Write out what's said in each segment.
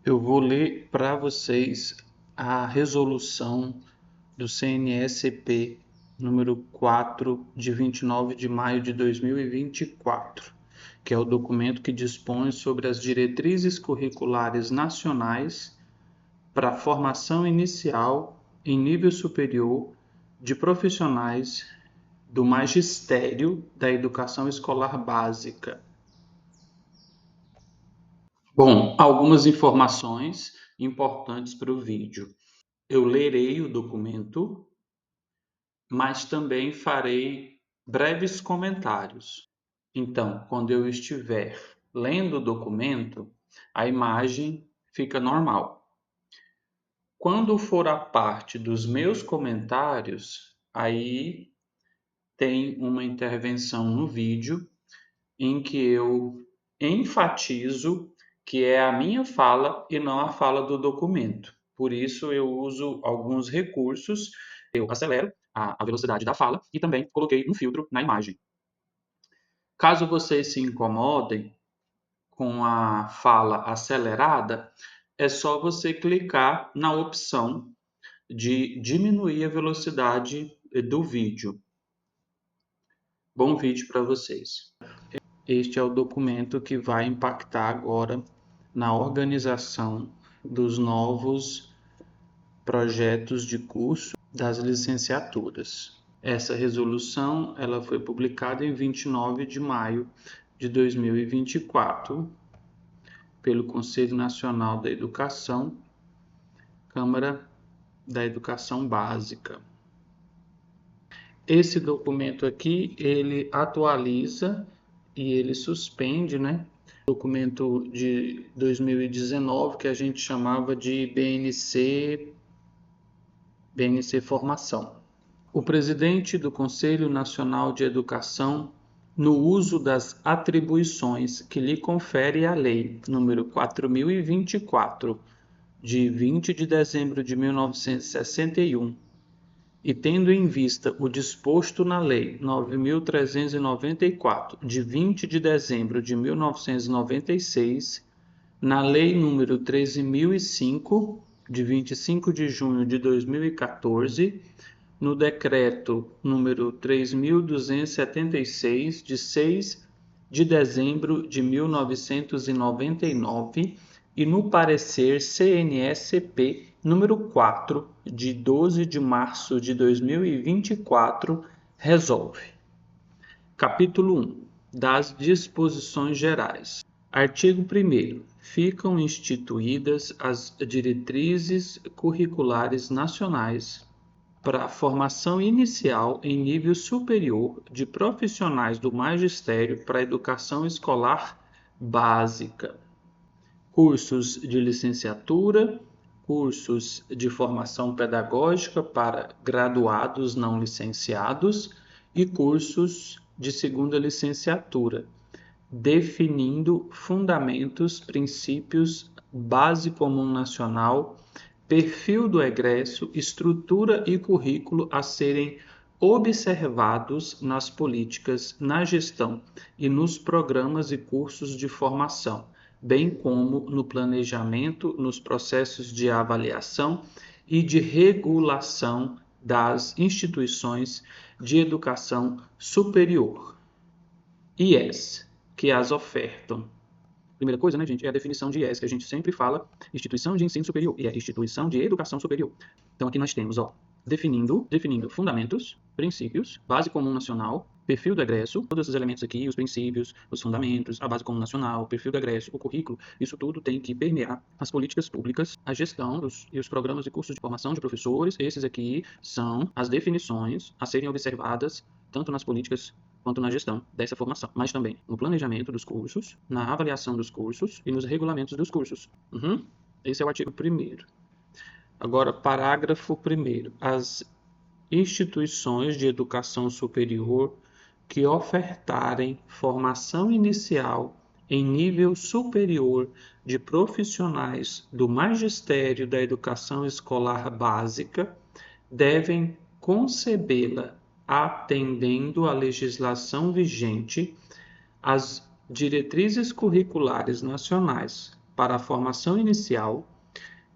Eu vou ler para vocês a resolução do CNSP número 4 de 29 de maio de 2024, que é o documento que dispõe sobre as diretrizes curriculares nacionais para a formação inicial em nível superior de profissionais do magistério da educação escolar básica. Bom, algumas informações importantes para o vídeo. Eu lerei o documento, mas também farei breves comentários. Então, quando eu estiver lendo o documento, a imagem fica normal. Quando for a parte dos meus comentários, aí tem uma intervenção no vídeo em que eu enfatizo que é a minha fala e não a fala do documento. Por isso eu uso alguns recursos, eu acelero a velocidade da fala e também coloquei um filtro na imagem. Caso vocês se incomodem com a fala acelerada, é só você clicar na opção de diminuir a velocidade do vídeo. Bom vídeo para vocês. Este é o documento que vai impactar agora na organização dos novos projetos de curso das licenciaturas. Essa resolução ela foi publicada em 29 de maio de 2024 pelo Conselho Nacional da Educação, Câmara da Educação Básica. Esse documento aqui, ele atualiza e ele suspende, documento de 2019 que a gente chamava de BNC Formação. O presidente do Conselho Nacional de Educação, no uso das atribuições que lhe confere a Lei número 4024, de 20 de dezembro de 1961, e tendo em vista o disposto na Lei 9.394, de 20 de dezembro de 1996, na Lei nº 13.005, de 25 de junho de 2014, no Decreto nº 3.276, de 6 de dezembro de 1999, e no parecer CNSP número 4, de 12 de março de 2024, resolve. Capítulo 1. Das disposições gerais. Artigo 1º. Ficam instituídas as diretrizes curriculares nacionais para a formação inicial em nível superior de profissionais do magistério para a educação escolar básica. Cursos de licenciatura, cursos de formação pedagógica para graduados não licenciados e cursos de segunda licenciatura, definindo fundamentos, princípios, base comum nacional, perfil do egresso, estrutura e currículo a serem observados nas políticas, na gestão e nos programas e cursos de formação, bem como no planejamento, nos processos de avaliação e de regulação das instituições de educação superior, IES, que as ofertam. Primeira coisa, gente, é a definição de IES, que a gente sempre fala, instituição de ensino superior, e é instituição de educação superior. Então aqui nós temos, definindo fundamentos, princípios, base comum nacional, perfil do egresso, todos esses elementos aqui, os princípios, os fundamentos, a base comum nacional, o perfil do egresso, o currículo, isso tudo tem que permear as políticas públicas, a gestão e os programas e cursos de formação de professores. Esses aqui são as definições a serem observadas tanto nas políticas quanto na gestão dessa formação, mas também no planejamento dos cursos, na avaliação dos cursos e nos regulamentos dos cursos. Esse é o artigo 1º. Agora, parágrafo 1º. As instituições de educação superior que ofertarem formação inicial em nível superior de profissionais do magistério da educação escolar básica devem concebê-la atendendo à legislação vigente, às diretrizes curriculares nacionais para a formação inicial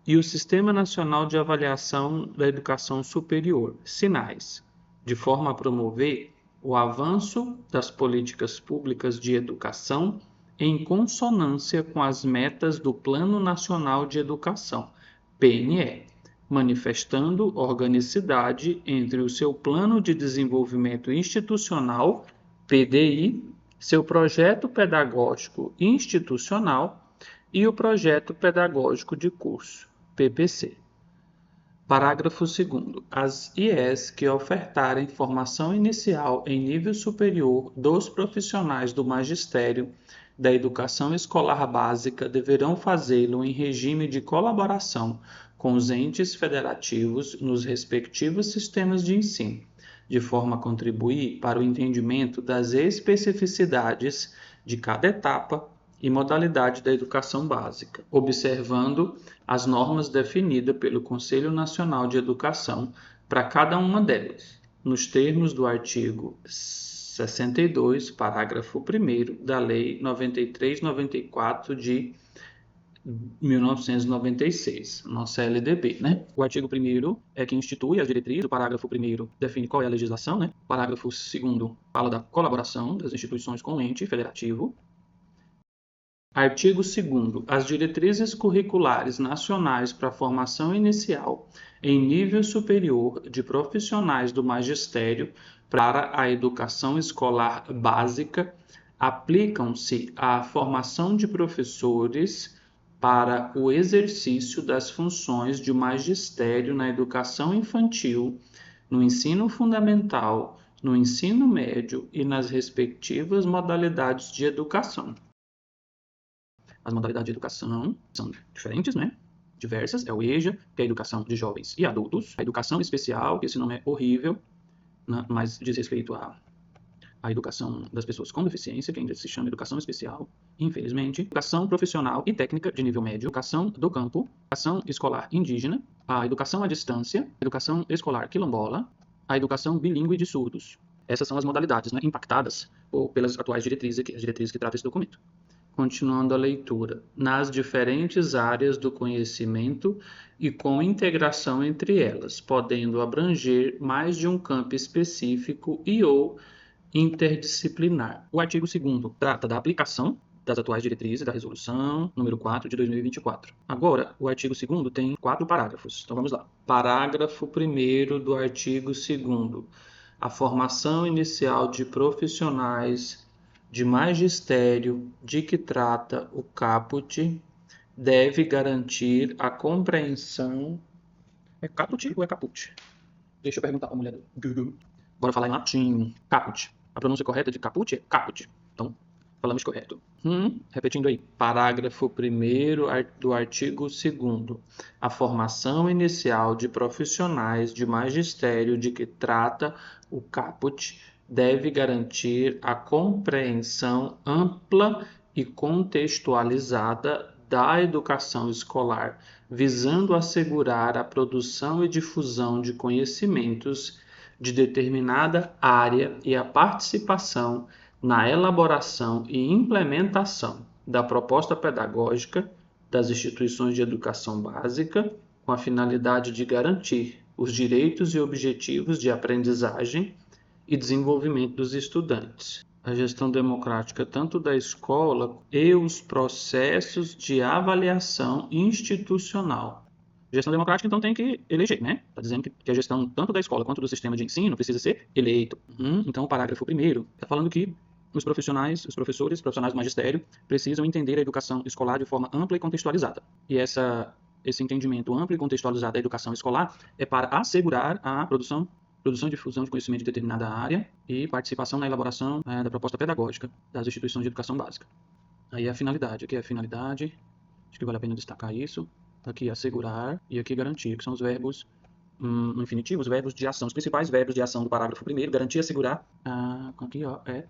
e o Sistema Nacional de Avaliação da Educação Superior, SINAES, de forma a promover o avanço das políticas públicas de educação em consonância com as metas do Plano Nacional de Educação, PNE, manifestando organicidade entre o seu Plano de Desenvolvimento Institucional, PDI, seu Projeto Pedagógico Institucional e o Projeto Pedagógico de Curso, PPC. Parágrafo 2º. As IES que ofertarem formação inicial em nível superior dos profissionais do magistério da educação escolar básica deverão fazê-lo em regime de colaboração com os entes federativos nos respectivos sistemas de ensino, de forma a contribuir para o entendimento das especificidades de cada etapa e modalidade da educação básica, observando as normas definidas pelo Conselho Nacional de Educação para cada uma delas, nos termos do artigo 62, parágrafo 1º da Lei 93/94 de 1996, nossa LDB, né? O artigo 1º é que institui as diretrizes, o parágrafo 1º define qual é a legislação, né? O parágrafo 2º fala da colaboração das instituições com o ente federativo. Artigo 2º. As diretrizes curriculares nacionais para a formação inicial em nível superior de profissionais do magistério para a educação escolar básica aplicam-se à formação de professores para o exercício das funções de magistério na educação infantil, no ensino fundamental, no ensino médio e nas respectivas modalidades de educação. As modalidades de educação são diferentes, né? Diversas. É o EJA, que é a educação de jovens e adultos. A educação especial, que esse nome é horrível, né? Mas diz respeito à educação das pessoas com deficiência, que ainda se chama educação especial, infelizmente. Educação profissional e técnica de nível médio. Educação do campo. Educação escolar indígena. A educação à distância. Educação escolar quilombola. A educação bilíngue de surdos. Essas são as modalidades, né, impactadas pelas atuais diretrizes aqui, as diretrizes que tratam esse documento. Continuando a leitura, nas diferentes áreas do conhecimento e com integração entre elas, podendo abranger mais de um campo específico e ou interdisciplinar. O artigo 2º trata da aplicação das atuais diretrizes da Resolução número 4 de 2024. Agora, o artigo 2º tem 4 parágrafos. Então vamos lá. Parágrafo 1º do artigo 2º. A formação inicial de profissionais de magistério de que trata o caput deve garantir a compreensão... É caput ou é caput? Deixa eu perguntar para a mulher do Google. Bora falar em latim. Caput. A pronúncia correta de caput é caput. Então, falamos correto. Repetindo aí. Parágrafo 1º do artigo 2º. A formação inicial de profissionais de magistério de que trata o caput deve garantir a compreensão ampla e contextualizada da educação escolar, visando assegurar a produção e difusão de conhecimentos de determinada área e a participação na elaboração e implementação da proposta pedagógica das instituições de educação básica, com a finalidade de garantir os direitos e objetivos de aprendizagem e desenvolvimento dos estudantes. A gestão democrática tanto da escola e os processos de avaliação institucional. Gestão democrática, então, tem que eleger, né? Está dizendo que a gestão tanto da escola quanto do sistema de ensino precisa ser eleito. Então, o parágrafo 1º está falando que os professores, profissionais do magistério, precisam entender a educação escolar de forma ampla e contextualizada. E esse entendimento amplo e contextualizado da educação escolar é para assegurar a produção e difusão de conhecimento de determinada área e participação na elaboração da proposta pedagógica das instituições de educação básica. Aí a finalidade, aqui é a finalidade, acho que vale a pena destacar isso. Aqui assegurar e aqui garantir, que são os verbos no infinitivo, os verbos de ação. Os principais verbos de ação do parágrafo 1º, garantir, assegurar, aqui ó, é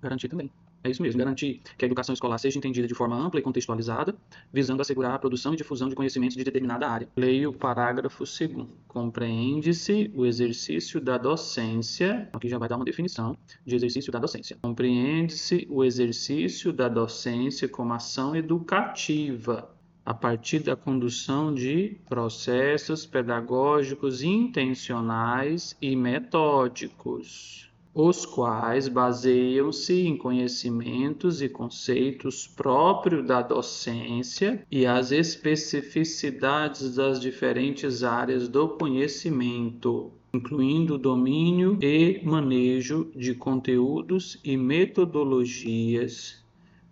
garantir também. É isso mesmo, garantir que a educação escolar seja entendida de forma ampla e contextualizada, visando assegurar a produção e difusão de conhecimentos de determinada área. Leio o parágrafo 2º. Compreende-se o exercício da docência, aqui já vai dar uma definição de exercício da docência. Compreende-se o exercício da docência como ação educativa a partir da condução de processos pedagógicos intencionais e metódicos, os quais baseiam-se em conhecimentos e conceitos próprios da docência e as especificidades das diferentes áreas do conhecimento, incluindo o domínio e manejo de conteúdos e metodologias,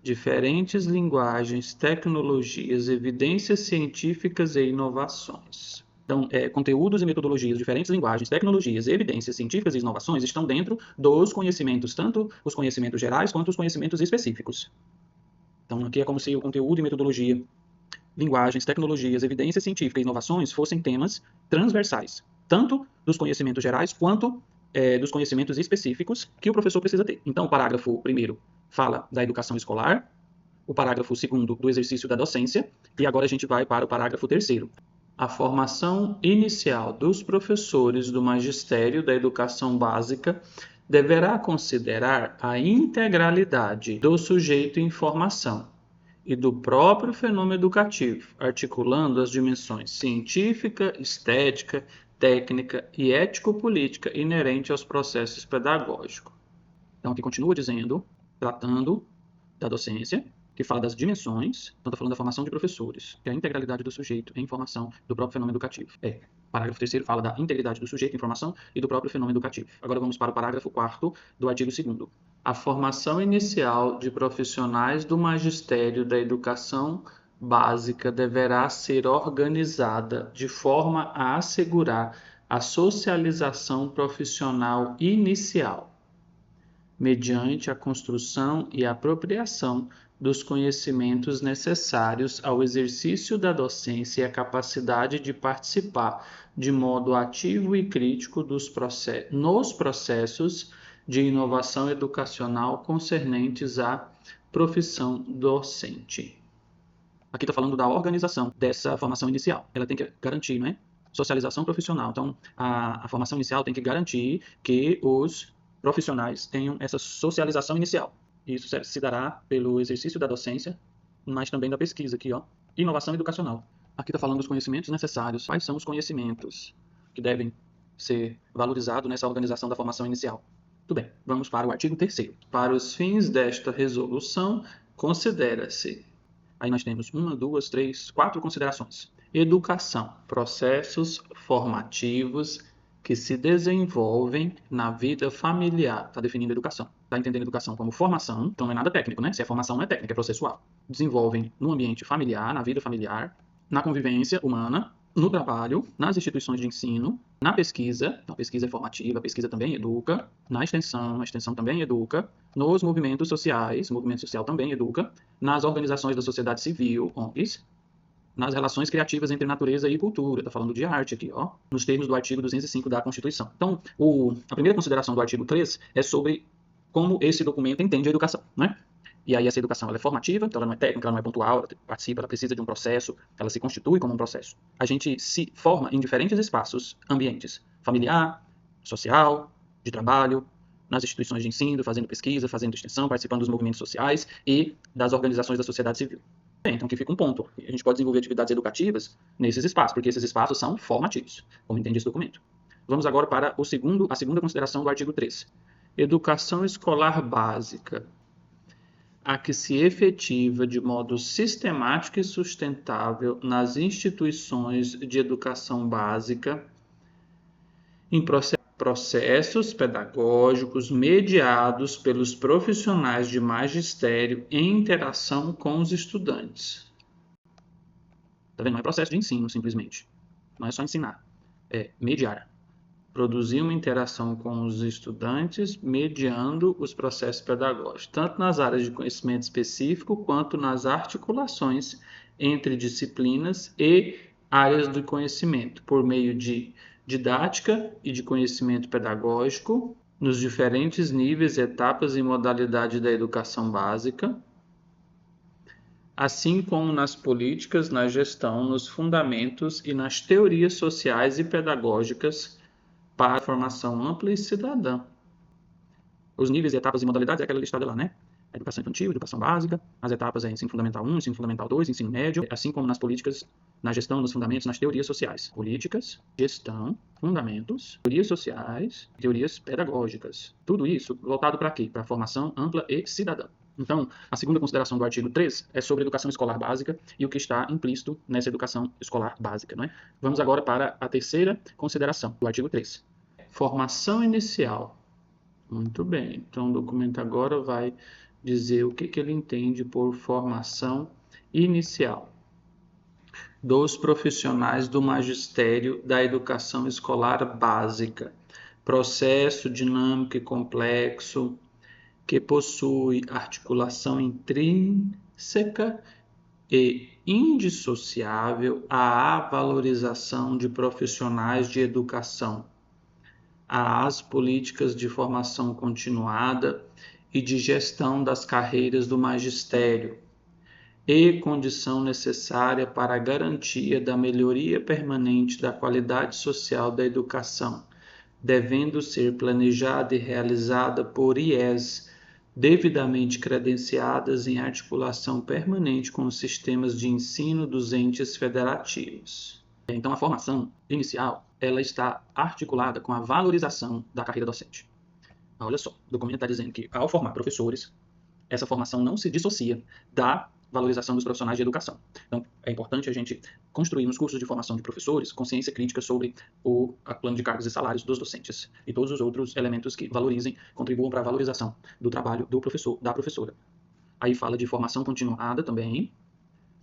diferentes linguagens, tecnologias, evidências científicas e inovações. Então, conteúdos e metodologias, diferentes linguagens, tecnologias, evidências científicas e inovações estão dentro dos conhecimentos, tanto os conhecimentos gerais quanto os conhecimentos específicos. Então, aqui é como se o conteúdo e metodologia, linguagens, tecnologias, evidências científicas e inovações fossem temas transversais, tanto dos conhecimentos gerais quanto dos conhecimentos específicos que o professor precisa ter. Então, o parágrafo 1º fala da educação escolar, o parágrafo 2º do exercício da docência, e agora a gente vai para o parágrafo 3º. A formação inicial dos professores do magistério da educação básica deverá considerar a integralidade do sujeito em formação e do próprio fenômeno educativo, articulando as dimensões científica, estética, técnica e ético-política inerente aos processos pedagógicos. Então, aqui continua dizendo, tratando da docência, que fala das dimensões, então está falando da formação de professores, que é a integralidade do sujeito em formação do próprio fenômeno educativo. Parágrafo 3º fala da integridade do sujeito em formação e do próprio fenômeno educativo. Agora vamos para o parágrafo 4º do artigo 2º. A formação inicial de profissionais do magistério da educação básica deverá ser organizada de forma a assegurar a socialização profissional inicial, mediante a construção e apropriação dos conhecimentos necessários ao exercício da docência e a capacidade de participar de modo ativo e crítico nos processos de inovação educacional concernentes à profissão docente. Aqui está falando da organização dessa formação inicial. Ela tem que garantir, não é? Socialização profissional. Então, a formação inicial tem que garantir que os profissionais tenham essa socialização inicial. Isso se dará pelo exercício da docência, mas também da pesquisa aqui, ó. Inovação educacional. Aqui está falando dos conhecimentos necessários. Quais são os conhecimentos que devem ser valorizados nessa organização da formação inicial? Tudo bem, vamos para o artigo 3º. Para os fins desta resolução, considera-se... Aí nós temos 1, 2, 3, 4 considerações. Educação. Processos formativos que se desenvolvem na vida familiar. Está definindo educação. Está entendendo educação como formação, então não é nada técnico, né? Se é formação, não é técnica, é processual. Desenvolvem no ambiente familiar, na vida familiar, na convivência humana, no trabalho, nas instituições de ensino, na pesquisa, então a pesquisa é formativa, a pesquisa também educa, na extensão, a extensão também educa, nos movimentos sociais, o movimento social também educa, nas organizações da sociedade civil, ONGs, nas relações criativas entre natureza e cultura. Está falando de arte aqui, ó, nos termos do artigo 205 da Constituição. Então, a primeira consideração do artigo 3 é sobre como esse documento entende a educação, né? E aí essa educação ela é formativa, então ela não é técnica, ela não é pontual, ela participa, ela precisa de um processo, ela se constitui como um processo. A gente se forma em diferentes espaços, ambientes, familiar, social, de trabalho, nas instituições de ensino, fazendo pesquisa, fazendo extensão, participando dos movimentos sociais e das organizações da sociedade civil. Bem, então aqui fica um ponto. A gente pode desenvolver atividades educativas nesses espaços, porque esses espaços são formativos, como entende esse documento. Vamos agora para a segunda consideração do artigo 3. Educação escolar básica, a que se efetiva de modo sistemático e sustentável nas instituições de educação básica, em processos pedagógicos mediados pelos profissionais de magistério em interação com os estudantes. Tá vendo? Não é processo de ensino, simplesmente. Não é só ensinar. É mediar. Produzir uma interação com os estudantes mediando os processos pedagógicos, tanto nas áreas de conhecimento específico quanto nas articulações entre disciplinas e áreas do conhecimento, por meio de didática e de conhecimento pedagógico, nos diferentes níveis, etapas e modalidades da educação básica, assim como nas políticas, na gestão, nos fundamentos e nas teorias sociais e pedagógicas para a formação ampla e cidadã. Os níveis, etapas e modalidades é aquela listada lá, né? A educação infantil, educação básica, as etapas é ensino fundamental 1, ensino fundamental 2, ensino médio, assim como nas políticas, na gestão, nos fundamentos, nas teorias sociais. Políticas, gestão, fundamentos, teorias sociais, teorias pedagógicas. Tudo isso voltado para quê? Para a formação ampla e cidadã. Então, a segunda consideração do artigo 3 é sobre educação escolar básica e o que está implícito nessa educação escolar básica, não é? Vamos agora para a terceira consideração do artigo 3. Formação inicial. Muito bem, então o documento agora vai dizer o que ele entende por formação inicial dos profissionais do magistério da educação escolar básica. Processo dinâmico e complexo que possui articulação intrínseca e indissociável à valorização de profissionais de educação, às políticas de formação continuada e de gestão das carreiras do magistério, e condição necessária para a garantia da melhoria permanente da qualidade social da educação, devendo ser planejada e realizada por IES devidamente credenciadas em articulação permanente com os sistemas de ensino dos entes federativos. Então, a formação inicial ela está articulada com a valorização da carreira docente. Olha só, o documento está dizendo que, ao formar professores, essa formação não se dissocia da valorização dos profissionais de educação. Então, é importante a gente construir nos cursos de formação de professores consciência crítica sobre o plano de cargos e salários dos docentes e todos os outros elementos que valorizem, contribuam para a valorização do trabalho do professor, da professora. Aí fala de formação continuada também.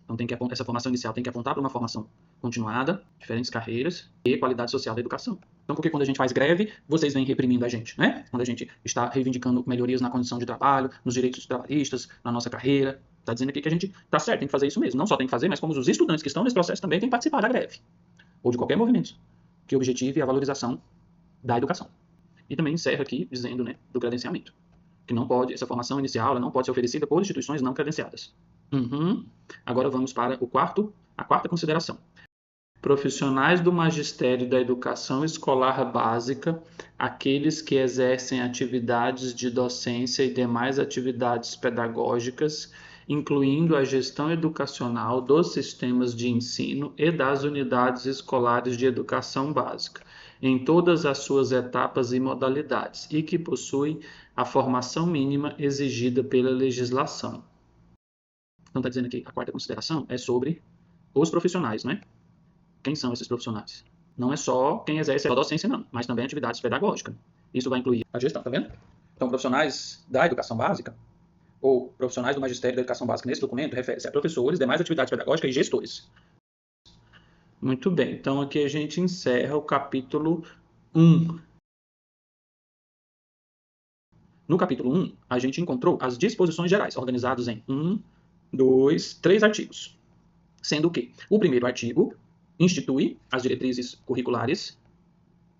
Então, essa formação inicial tem que apontar para uma formação continuada, diferentes carreiras e qualidade social da educação. Então, porque quando a gente faz greve, vocês vêm reprimindo a gente, né? Quando a gente está reivindicando melhorias na condição de trabalho, nos direitos trabalhistas, na nossa carreira, está dizendo aqui que a gente está certo, tem que fazer isso mesmo. Não só tem que fazer, mas como os estudantes que estão nesse processo também têm que participar da greve, ou de qualquer movimento que objetive a valorização da educação. E também encerra aqui dizendo, né, do credenciamento, que não pode, essa formação inicial ela não pode ser oferecida por instituições não credenciadas. Agora vamos para a quarta consideração. Profissionais do magistério da educação escolar básica, aqueles que exercem atividades de docência e demais atividades pedagógicas, incluindo a gestão educacional dos sistemas de ensino e das unidades escolares de educação básica, em todas as suas etapas e modalidades, e que possuem a formação mínima exigida pela legislação. Então, está dizendo aqui, a quarta consideração é sobre os profissionais, né? Quem são esses profissionais? Não é só quem exerce a docência, não, mas também atividades pedagógicas. Isso vai incluir a gestão, tá vendo? Então, profissionais da educação básica, ou profissionais do magistério da educação básica nesse documento, refere-se a professores, demais atividades pedagógicas e gestores. Muito bem, então aqui a gente encerra o capítulo 1. No capítulo 1, a gente encontrou as disposições gerais, organizadas em 3 artigos. Sendo que o primeiro artigo institui as diretrizes curriculares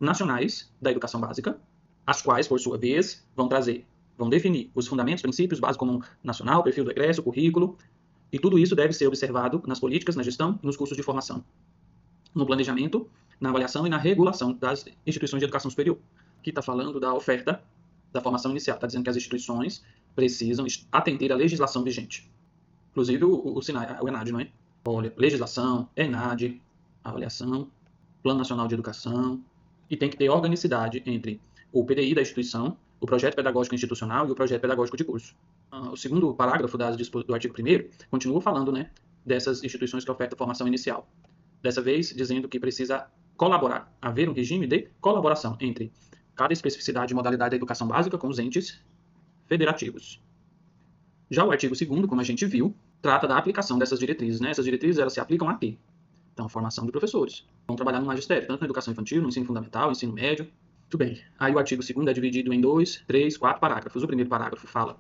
nacionais da educação básica, as quais, por sua vez, vão definir os fundamentos, princípios, base comum nacional, perfil do egresso, currículo, e tudo isso deve ser observado nas políticas, na gestão e nos cursos de formação, no planejamento, na avaliação e na regulação das instituições de educação superior. Aqui está falando da oferta da formação inicial, está dizendo que as instituições precisam atender à legislação vigente. Inclusive o ENAD, não é? Olha, legislação, ENAD, avaliação, Plano Nacional de Educação, e tem que ter organicidade entre o PDI da instituição, o projeto pedagógico institucional e o projeto pedagógico de curso. O segundo parágrafo do artigo 1º continua falando, né, dessas instituições que ofertam formação inicial. Dessa vez, dizendo que precisa colaborar, haver um regime de colaboração entre cada especificidade e modalidade da educação básica com os entes federativos. Já o artigo 2º, como a gente viu, trata da aplicação dessas diretrizes, né? Essas diretrizes elas se aplicam a quê? Então, a formação de professores. Vão trabalhar no magistério, tanto na educação infantil, no ensino fundamental, ensino médio. Muito bem. Aí o artigo 2º é dividido em 2, 3, 4 parágrafos. O primeiro parágrafo fala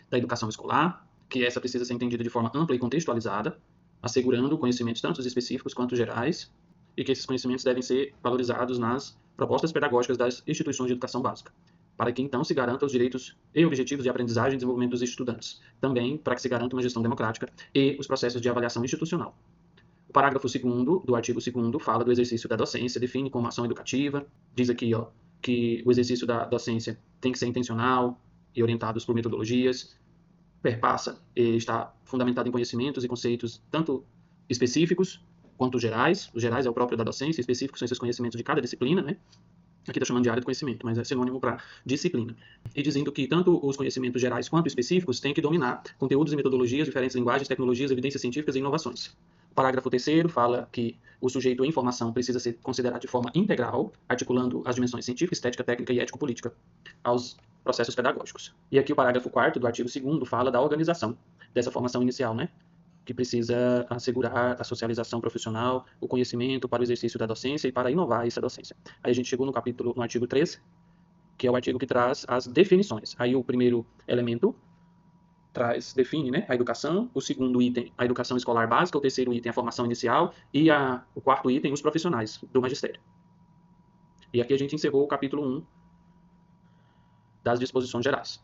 da educação escolar, que essa precisa ser entendida de forma ampla e contextualizada, assegurando conhecimentos tanto específicos quanto gerais, e que esses conhecimentos devem ser valorizados nas propostas pedagógicas das instituições de educação básica, para que então se garanta os direitos e objetivos de aprendizagem e desenvolvimento dos estudantes, também para que se garanta uma gestão democrática e os processos de avaliação institucional. O parágrafo 2º do artigo 2º fala do exercício da docência, define como ação educativa, diz aqui que o exercício da docência tem que ser intencional e orientados por metodologias, perpassa e está fundamentado em conhecimentos e conceitos tanto específicos quanto gerais. Os gerais é o próprio da docência, específicos são esses conhecimentos de cada disciplina, né? Aqui está chamando de área de conhecimento, mas é sinônimo para disciplina. E dizendo que tanto os conhecimentos gerais quanto específicos têm que dominar conteúdos e metodologias, diferentes linguagens, tecnologias, evidências científicas e inovações. O parágrafo 3º fala que o sujeito em formação precisa ser considerado de forma integral, articulando as dimensões científica, estética, técnica e ético-política aos processos pedagógicos. E aqui o parágrafo 4º do artigo 2º fala da organização dessa formação inicial, né? Que precisa assegurar a socialização profissional, o conhecimento para o exercício da docência e para inovar essa docência. Aí a gente chegou no artigo 3, que é o artigo que traz as definições. Aí o primeiro elemento define, né, a educação, o segundo item, a educação escolar básica, o terceiro item, a formação inicial, e o quarto item, os profissionais do magistério. E aqui a gente encerrou o capítulo 1 das disposições gerais.